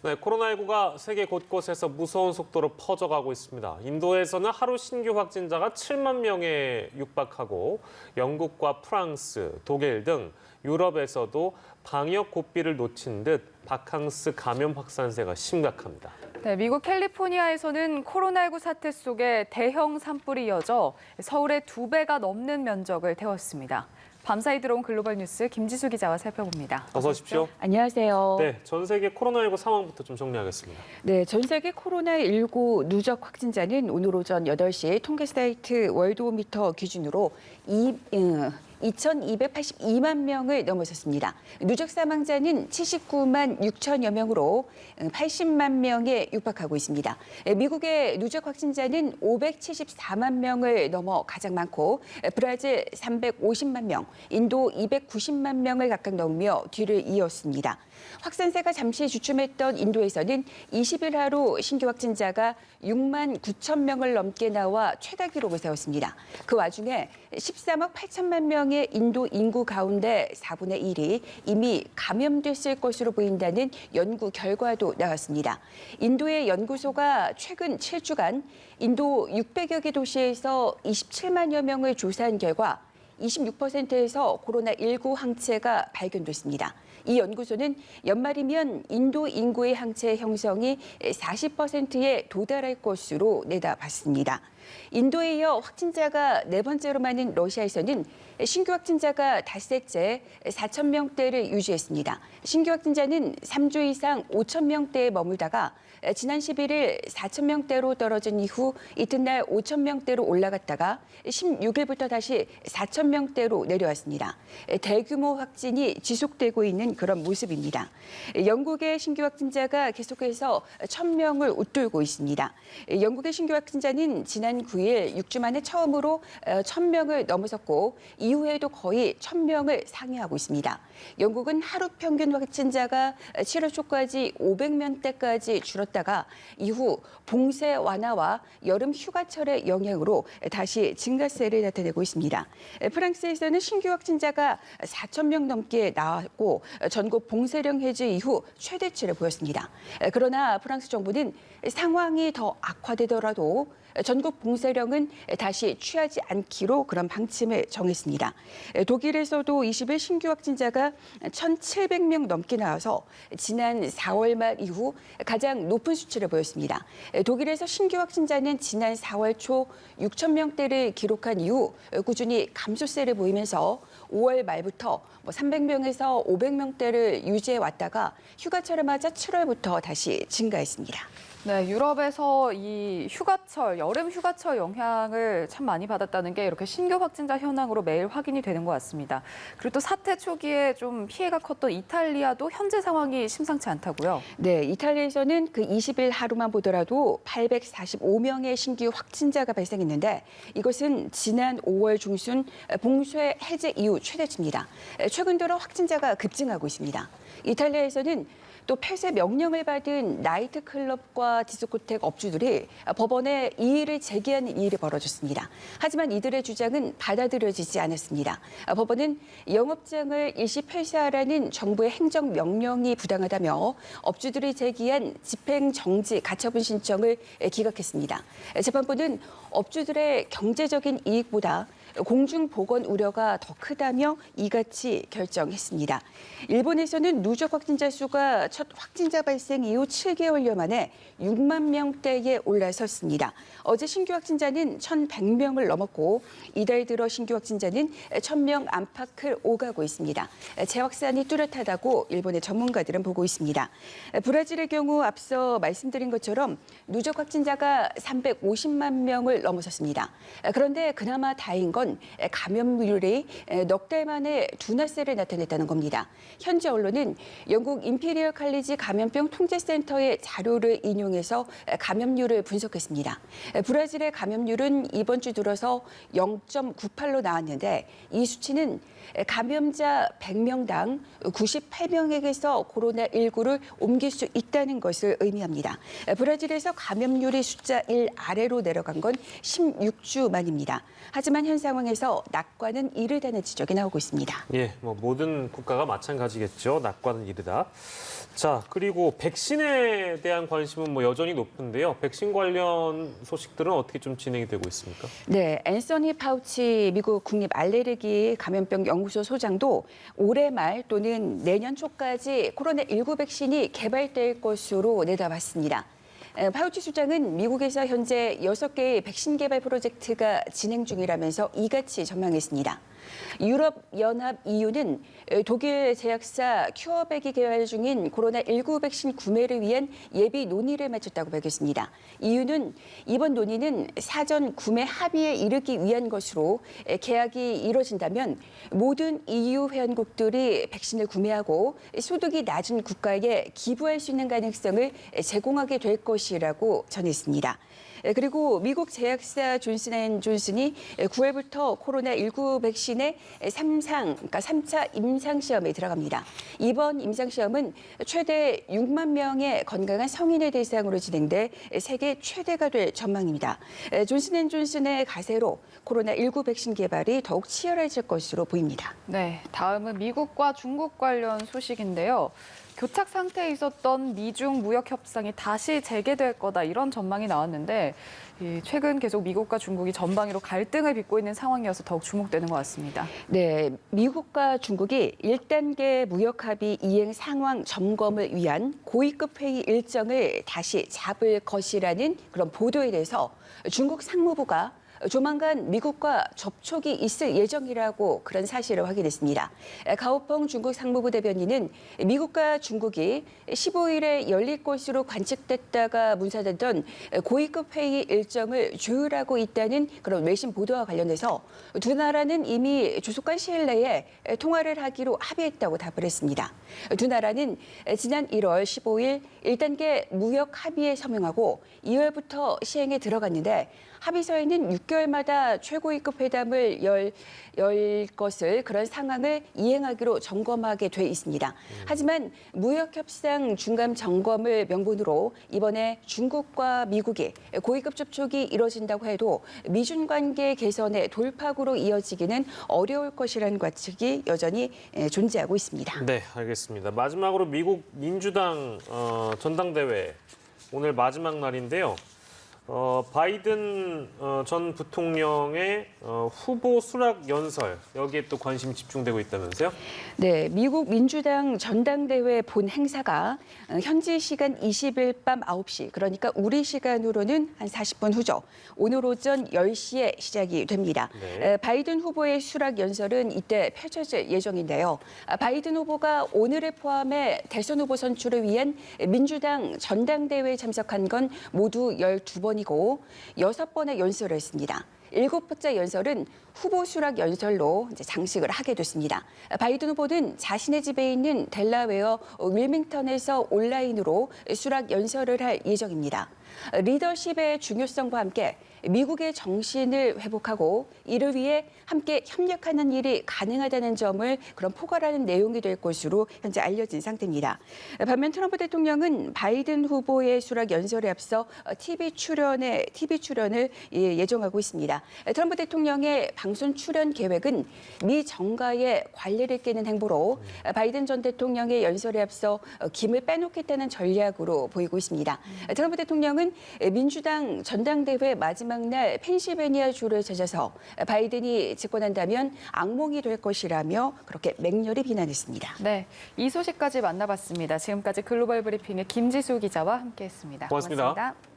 네, 코로나19가 세계 곳곳에서 무서운 속도로 퍼져가고 있습니다. 인도에서는 하루 신규 확진자가 7만 명에 육박하고 영국과 프랑스, 독일 등 유럽에서도 방역 고비를 놓친 듯 바캉스 감염 확산세가 심각합니다. 네, 미국 캘리포니아에서는 코로나19 사태 속에 대형 산불이 이어져 서울의 2배가 넘는 면적을 태웠습니다. 밤사이 들어온 글로벌 뉴스 김지수 기자와 살펴봅니다. 어서 오십시오. 안녕하세요. 네, 전 세계 코로나19 상황부터 좀 정리하겠습니다. 네, 전 세계 코로나19 누적 확진자는 오늘 오전 8시 통계 사이트 월드오미터 기준으로 2,282만 명을 넘어섰습니다. 누적 사망자는 79만 6천여 명으로 80만 명에 육박하고 있습니다. 미국의 누적 확진자는 574만 명을 넘어 가장 많고 브라질 350만 명, 인도 290만 명을 각각 넘으며 뒤를 이었습니다. 확산세가 잠시 주춤했던 인도에서는 20일 하루 신규 확진자가 6만 9천 명을 넘게 나와 최다 기록을 세웠습니다. 그 와중에 13억 8천만 명의 인도 인구 가운데 4분의 1이 이미 감염됐을 것으로 보인다는 연구 결과도 나왔습니다. 인도의 연구소가 최근 7주간 인도 600여 개 도시에서 27만여 명을 조사한 결과 26%에서 코로나19 항체가 발견됐습니다. 이 연구소는 연말이면 인도 인구의 항체 형성이 40%에 도달할 것으로 내다봤습니다. 인도에 이어 확진자가 4번째로 많은 러시아에서는 신규 확진자가 닷새째 4천 명대를 유지했습니다. 신규 확진자는 3주 이상 5천 명대에 머물다가 지난 11일 4천 명대로 떨어진 이후 이튿날 5천 명대로 올라갔다가 16일부터 다시 4천 명대로 내려왔습니다. 대규모 확진이 지속되고 있는 그런 모습입니다. 영국의 신규 확진자가 계속해서 1,000명을 웃돌고 있습니다. 영국의 신규 확진자는 지난 9일 6주 만에 처음으로 1,000명을 넘어섰고 이후에도 거의 1,000명을 상회하고 있습니다. 영국은 하루 평균 확진자가 7월 초까지 500명대까지 줄었다가 이후 봉쇄 완화와 여름 휴가철의 영향으로 다시 증가세를 나타내고 있습니다. 프랑스에서는 신규 확진자가 4천 명 넘게 나왔고 전국 봉쇄령 해제 이후 최대치를 보였습니다. 그러나 프랑스 정부는 상황이 더 악화되더라도 전국 봉쇄령은 다시 취하지 않기로 그런 방침을 정했습니다. 독일에서도 20일 신규 확진자가 1,700명 넘게 나와서 지난 4월 말 이후 가장 높은 수치를 보였습니다. 독일에서 신규 확진자는 지난 4월 초 6천 명대를 기록한 이후 꾸준히 감소세를 보이면서 5월 말부터 300명에서 500명대를 유지해 왔다가 휴가철을 맞아 7월부터 다시 증가했습니다. 네, 유럽에서 이 휴가철, 여름 휴가철 영향을 참 많이 받았다는 게 이렇게 신규 확진자 현황으로 매일 확인이 되는 것 같습니다. 그리고 또 사태 초기에 좀 피해가 컸던 이탈리아도 현재 상황이 심상치 않다고요? 네, 이탈리아에서는 그 20일 하루만 보더라도 845명의 신규 확진자가 발생했는데 이것은 지난 5월 중순 봉쇄 해제 이후 최대치입니다. 최근 들어 확진자가 급증하고 있습니다. 이탈리아에서는 또 폐쇄 명령을 받은 나이트클럽과 디스코텍 업주들이 법원에 이의를 제기하는 일이 벌어졌습니다. 하지만 이들의 주장은 받아들여지지 않았습니다. 법원은 영업장을 일시 폐쇄하라는 정부의 행정명령이 부당하다며 업주들이 제기한 집행정지 가처분 신청을 기각했습니다. 재판부는 업주들의 경제적인 이익보다 공중보건 우려가 더 크다며 이같이 결정했습니다. 일본에서는 누적 확진자 수가 첫 확진자 발생 이후 7개월여 만에 6만 명대에 올라섰습니다. 어제 신규 확진자는 1,100명을 넘었고 이달 들어 신규 확진자는 1,000명 안팎을 오가고 있습니다. 재확산이 뚜렷하다고 일본의 전문가들은 보고 있습니다. 브라질의 경우 앞서 말씀드린 것처럼 누적 확진자가 350만 명을 넘어섰습니다. 그런데 그나마 다행인 건 감염률이 넉 달 만에 둔화세를 나타냈다는 겁니다. 현지 언론은 영국 임피리얼 칼리지 감염병 통제센터의 자료를 인용해서 감염률을 분석했습니다. 브라질의 감염률은 이번 주 들어서 0.98로 나왔는데 이 수치는 감염자 100명당 98명에게서 코로나19를 옮길 수 있다는 것을 의미합니다. 브라질에서 감염률이 숫자 1 아래로 내려간 건 16주 만입니다. 하지만 현상은 상황에서 낙관은 이르다는 지적이 나오고 있습니다. 예, 뭐 모든 국가가 마찬가지겠죠. 낙관은 이르다. 자, 그리고 백신에 대한 관심은 뭐 여전히 높은데요. 백신 관련 소식들은 어떻게 좀 진행이 되고 있습니까? 네, 앤서니 파우치 미국 국립 알레르기 감염병 연구소 소장도 올해 말 또는 내년 초까지 코로나19 백신이 개발될 것으로 내다봤습니다. 파우치 소장은 미국에서 현재 6개의 백신 개발 프로젝트가 진행 중이라면서 이같이 전망했습니다. 유럽연합 EU는 독일 제약사 큐어백이 개발 중인 코로나19 백신 구매를 위한 예비 논의를 마쳤다고 밝혔습니다. EU는 이번 논의는 사전 구매 합의에 이르기 위한 것으로 계약이 이뤄진다면 모든 EU 회원국들이 백신을 구매하고 소득이 낮은 국가에 기부할 수 있는 가능성을 제공하게 될 것이라고 전했습니다. 그리고 미국 제약사 존슨앤존슨이 9월부터 코로나19 백신의 3차 임상시험에 들어갑니다. 이번 임상시험은 최대 6만 명의 건강한 성인을 대상으로 진행돼 세계 최대가 될 전망입니다. 존슨앤존슨의 가세로 코로나19 백신 개발이 더욱 치열해질 것으로 보입니다. 네, 다음은 미국과 중국 관련 소식인데요. 교착 상태에 있었던 미중 무역 협상이 다시 재개될 거다 이런 전망이 나왔는데 최근 계속 미국과 중국이 전방위로 갈등을 빚고 있는 상황이어서 더욱 주목되는 것 같습니다. 네, 미국과 중국이 1단계 무역 합의 이행 상황 점검을 위한 고위급 회의 일정을 다시 잡을 것이라는 그런 보도에 대해서 중국 상무부가 조만간 미국과 접촉이 있을 예정이라고 그런 사실을 확인했습니다. 가오펑 중국 상무부 대변인은 미국과 중국이 15일에 열릴 것으로 관측됐다가 문사됐던 고위급 회의 일정을 조율하고 있다는 그런 외신 보도와 관련해서 두 나라는 이미 조속한 시일 내에 통화를 하기로 합의했다고 답을 했습니다. 두 나라는 지난 1월 15일 1단계 무역 합의에 서명하고 2월부터 시행에 들어갔는데 합의서에는 6개월마다 최고위급 회담을 열 것을 그런 상황을 이행하기로 점검하게 돼 있습니다. 하지만 무역협상 중간 점검을 명분으로 이번에 중국과 미국이 고위급 접촉이 이뤄진다고 해도 미중 관계 개선의 돌파구로 이어지기는 어려울 것이라는 관측이 여전히 존재하고 있습니다. 네, 알겠습니다. 마지막으로 미국 민주당 전당대회 오늘 마지막 날인데요. 바이든 전 부통령의 후보 수락 연설 여기에 또 관심이 집중되고 있다면서요? 네, 미국 민주당 전당대회 본 행사가 현지 시간 20일 밤 9시, 그러니까 우리 시간으로는 한 40분 후죠. 오늘 오전 10시에 시작이 됩니다. 네. 바이든 후보의 수락 연설은 이때 펼쳐질 예정인데요. 바이든 후보가 오늘을 포함해 대선 후보 선출을 위한 민주당 전당대회에 참석한 건 모두 12번이고 6번의 연설을 했습니다. 7번째 연설은 후보 수락 연설로 이제 장식을 하게 됐습니다. 바이든 후보는 자신의 집에 있는 델라웨어 윌밍턴에서 온라인으로 수락 연설을 할 예정입니다. 리더십의 중요성과 함께 미국의 정신을 회복하고 이를 위해 함께 협력하는 일이 가능하다는 점을 그런 포괄하는 내용이 될 것으로 현재 알려진 상태입니다. 반면 트럼프 대통령은 바이든 후보의 수락 연설에 앞서 TV 출연을 예정하고 있습니다. 트럼프 대통령의 방송 출연 계획은 미 정가의 관리를 깨는 행보로 바이든 전 대통령의 연설에 앞서 김을 빼놓겠다는 전략으로 보이고 있습니다. 트럼프 대통령은 민주당 전당대회 마지막 날 펜실베니아 주를 찾아서 바이든이 집권한다면 악몽이 될 것이라며 그렇게 맹렬히 비난했습니다. 네, 이 소식까지 만나봤습니다. 지금까지 글로벌 브리핑의 김지수 기자와 함께했습니다. 고맙습니다. 고맙습니다.